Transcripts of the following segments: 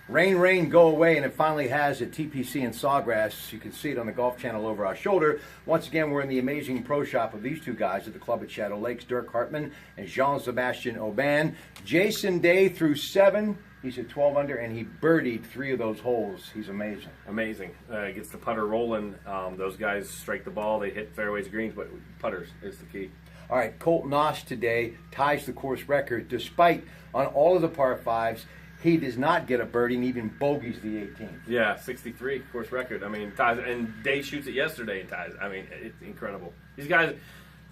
Rain, rain, go away, and it finally has at TPC in Sawgrass. You can see it on the Golf Channel over our shoulder. Once again, we're in the amazing pro shop of these two guys at the club at Shadow Lakes, Dirk Hartman and Jean-Sebastian Aubin. Jason Day through 7. He's at 12 under, and he birdied 3 of those holes. He's amazing. Amazing. Gets the putter rolling. Those guys strike the ball. They hit fairways, greens, but putters is the key. All right, Colt Noss today ties the course record. Despite on all of the par 5s, he does not get a birdie and even bogeys the 18th. Yeah, 63 course record. I mean, ties, and Day shoots it yesterday and ties. I mean, it's incredible. These guys,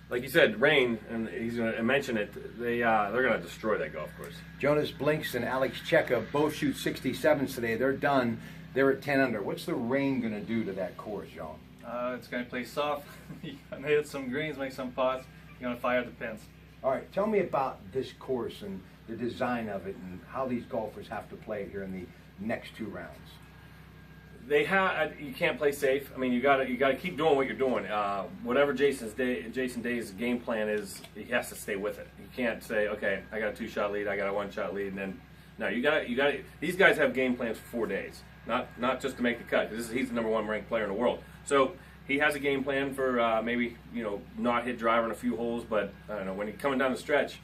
like you said, rain, and he's going to mention it. They're going to destroy that golf course. Jonas Blinks and Alex Cheka both shoot 67s today. They're done. They're at 10 under. What's the rain going to do to that course, John? It's going to play soft. You're going to hit some greens, make some putts. You're going to fire the pins. All right, tell me about this course and the design of it and how these golfers have to play it here in the next 2 rounds. You can't play safe. I mean, you got to keep doing what you're doing. Whatever Jason Day's game plan is, he has to stay with it. You can't say, okay, I got a 2-shot lead, I got a 1-shot lead, and then no, you got to. These guys have game plans for 4 days, not just to make the cut. He's the #1 ranked player in the world, so he has a game plan for maybe not hit driver in a few holes, but I don't know, when he's coming down the stretch,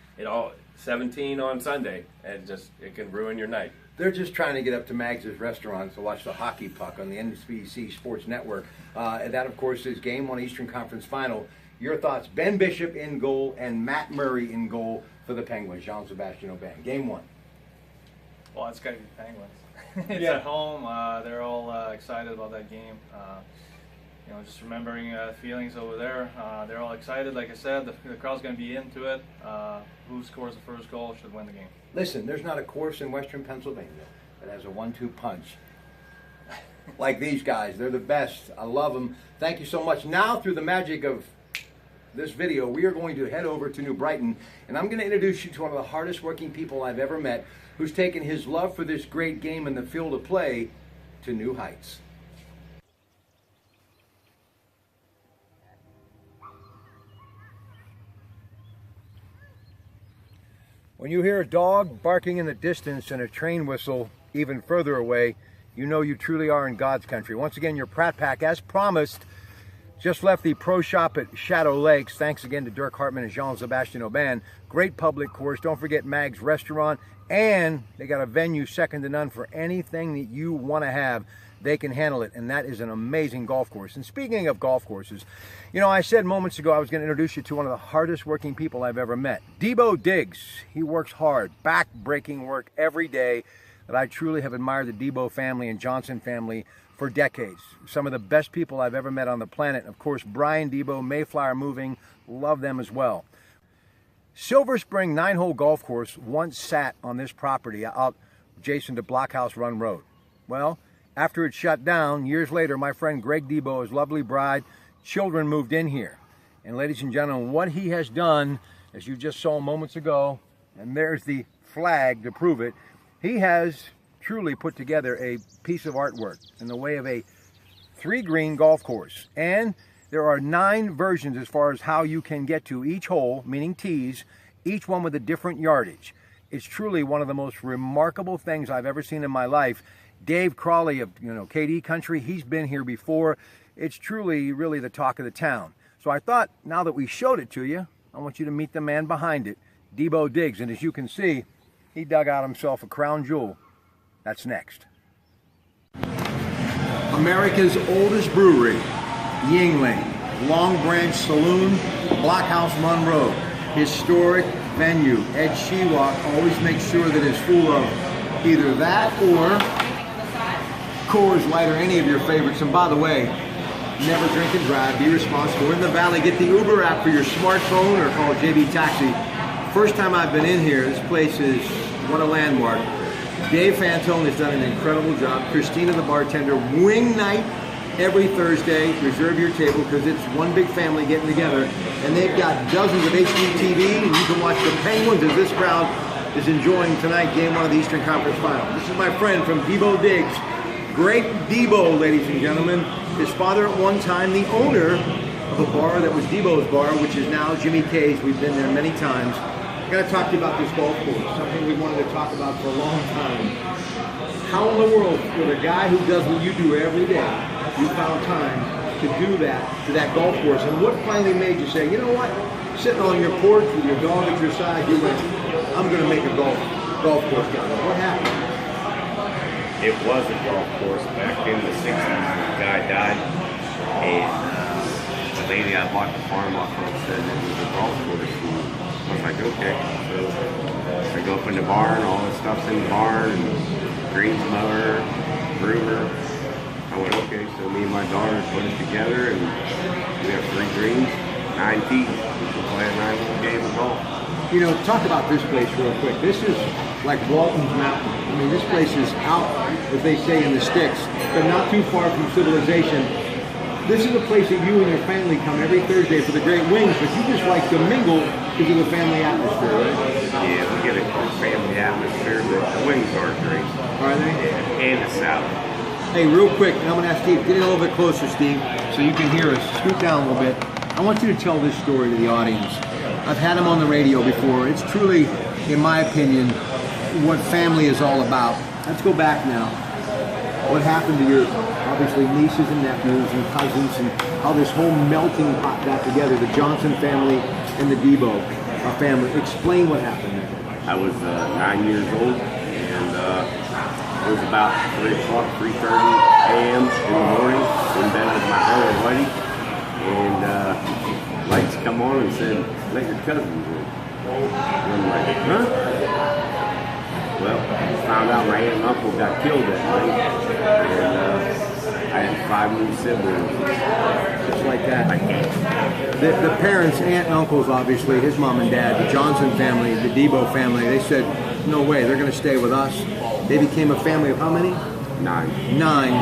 17 on Sunday, and it can ruin your night. They're just trying to get up to Mags' restaurant to watch the hockey puck on the NBC Sports Network. And that, of course, is Game 1 Eastern Conference Final. Your thoughts, Ben Bishop in goal and Matt Murray in goal for the Penguins, Jean-Sebastian Aubin. Game 1. Well, it's got to be Penguins. It's at home. They're all excited about that game. Just remembering feelings over there. They're all excited. Like I said, the crowd's going to be into it. Who scores the first goal should win the game. Listen, there's not a course in Western Pennsylvania that has a 1-2 punch like these guys. They're the best. I love them. Thank you so much. Now, through the magic of this video, we are going to head over to New Brighton, and I'm going to introduce you to one of the hardest working people I've ever met, who's taken his love for this great game and the field of play to new heights. When you hear a dog barking in the distance and a train whistle even further away, you know you truly are in God's country. Once again, your Pratt Pack, as promised, just left the pro shop at Shadow Lakes. Thanks again to Dirk Hartman and Jean-Sebastian Aubin. Great public course. Don't forget Mag's Restaurant. And they got a venue second to none for anything that you want to have. They can handle it, and that is an amazing golf course. And speaking of golf courses, I said moments ago I was going to introduce you to one of the hardest working people I've ever met. Debo Diggs. He works hard, back-breaking work every day that I truly have admired the Debo family and Johnson family for decades. Some of the best people I've ever met on the planet. Of course, Brian Debo, Mayflower Moving, love them as well. Silver Spring 9-hole golf course once sat on this property out adjacent to Blockhouse Run Road. Well, after it shut down, years later, my friend Greg Debo, his lovely bride, children moved in here. And ladies and gentlemen, what he has done, as you just saw moments ago, and there's the flag to prove it, he has truly put together a piece of artwork in the way of a 3-green golf course. And there are 9 versions as far as how you can get to each hole, meaning tees, each one with a different yardage. It's truly one of the most remarkable things I've ever seen in my life. Dave Crawley of KD Country, he's been here before. It's truly, really the talk of the town. So I thought, now that we showed it to you, I want you to meet the man behind it, Debo Diggs. And as you can see, he dug out himself a crown jewel. That's next. America's oldest brewery, Yingling, Long Branch Saloon, Blockhouse Monroe. Historic venue. Ed Shewak always makes sure that it's full of either that or Coors Light or any of your favorites. And by the way, never drink and drive. Be responsible. We're in the Valley. Get the Uber app for your smartphone or call JB Taxi. First time I've been in here. This place is what a landmark. Dave Fantone has done an incredible job. Christina, the bartender. Wing night every Thursday. Reserve your table because it's one big family getting together. And they've got dozens of HDTV, and you can watch the Penguins as this crowd is enjoying tonight, Game 1 of the Eastern Conference Final. This is my friend from Debo Diggs. Great Debo, ladies and gentlemen. His father at one time, the owner of a bar that was Debo's bar, which is now Jimmy K's. We've been there many times. I got to talk to you about this golf course, something we wanted to talk about for a long time. How in the world, with a guy who does what you do every day, you found time to do that to that golf course? And what finally made you say, you know what, sitting on your porch with your dog at your side, you went, I'm going to make a golf course down there? What happened? It was a golf course back in the 60s when the guy died, and the lady I bought the farm off of said it was a golf course, and I was like, okay. So I go up in the barn, all the stuff's in the barn, and greens mower, groomer. I went, okay, so me and my daughter put it together, and we have 3 greens, 9 tees. We can play a 9-hole game of golf. You know, talk about this place real quick. This is like Walton's Mountain. I mean, this place is out, as they say, in the sticks, but not too far from civilization. This is a place that you and your family come every Thursday for the great wings, but you just like to mingle because of the family atmosphere, right? Yeah, we get a good family atmosphere, but the wings are great. Are they? Yeah, and the salad. Hey, real quick, and I'm going to ask Steve, get in a little bit closer, Steve, so you can hear us. Scoot down a little bit. I want you to tell this story to the audience. I've had him on the radio before. It's truly, in my opinion, what family is all about. Let's go back now. What happened to your, obviously, nieces and nephews and cousins, and how this whole melting pot got together, the Johnson family and the Debo family. Explain what happened there. I was 9 years old, and it was about 3 o'clock, 3:30 a.m. in the morning, in bed with my brother Whitey, and lights come on and said, let your cousins in. And I'm like, huh? Well, found out my aunt and uncle got killed that night, and I had 5 new siblings. Just like that. The parents, aunt and uncles, obviously, his mom and dad, the Johnson family, the Debo family, they said, no way, they're going to stay with us. They became a family of how many? 9. 9,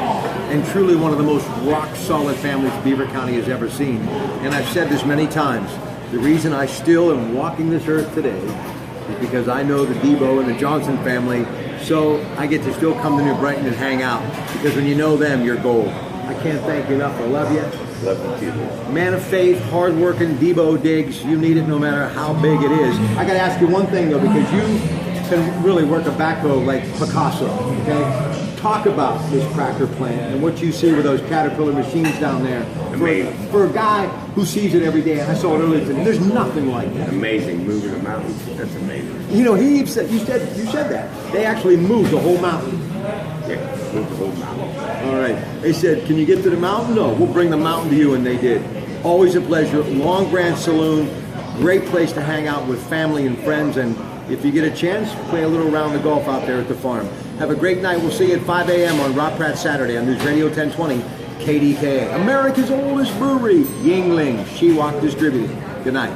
and truly one of the most rock-solid families Beaver County has ever seen. And I've said this many times, the reason I still am walking this earth today is because I know the Debo and the Johnson family, so I get to still come to New Brighton and hang out, because when you know them, you're gold. I can't thank you enough. I love you. Love you too. Man of faith, hard-working, Debo digs. You need it no matter how big it is. I got to ask you one thing, though, because you can really work a backhoe like Picasso, okay? Talk about this cracker plant and what you see with those Caterpillar machines down there. For a guy who sees it every day, and I saw it earlier today, there's nothing like that. Amazing, moving the mountains. That's amazing. You know, you said that. They actually moved the whole mountain. Yeah, moved the whole mountain. All right. They said, can you get to the mountain? No, we'll bring the mountain to you, and they did. Always a pleasure. Long Branch Saloon, great place to hang out with family and friends, and if you get a chance, play a little round of golf out there at the farm. Have a great night. We'll see you at 5 a.m. on Rob Pratt Saturday on News Radio 1020 KDKA. America's oldest brewery, Yingling, Shewak Distributing. Good night.